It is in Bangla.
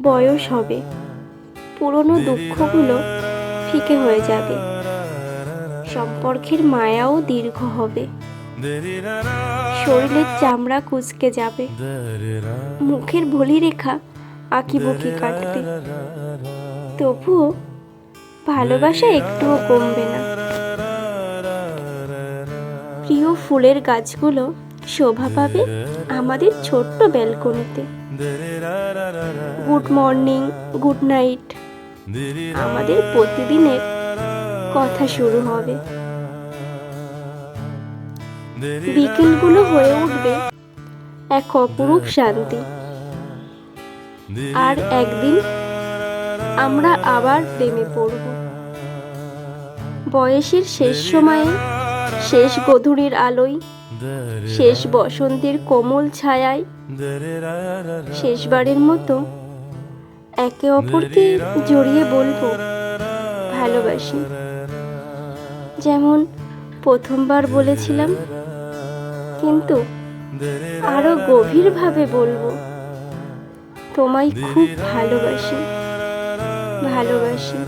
বয়স হবে, পুরনো দুঃখগুলো ফিকে হয়ে যাবে, সম্পর্কের মায়াও দীর্ঘ হবে, শরীরের চামড়া কুঁচকে যাবে, মুখের ভলি রেখা আঁকিবুকি কাটবে, তবুও ভালোবাসা একটুও কমবে না। প্রিয় ফুলের গাছগুলো শোভা পাবে আমাদের ছোট্ট ব্যালকনিতে। গুড মর্নিং, গুড নাইট, আমাদের প্রতিদিনের কথা শুরু হবে। বিকেলগুলো হয়ে উঠবে এক অপরূপ শান্তি। আর একদিন আমরা আবার প্রেমে পড়ব। বয়সের শেষ সময়ে, শেষ গধূলির আলোয়, শেষ বসন্তের কোমল ছায়ায় শেষবারের মতো একে অপরকে জড়িয়ে বলবো ভালোবাসি, যেমন প্রথমবার বলেছিলাম, কিন্তু আরো গভীরভাবে বলবো তোমায় খুব ভালোবাসি, ভালোবাসি।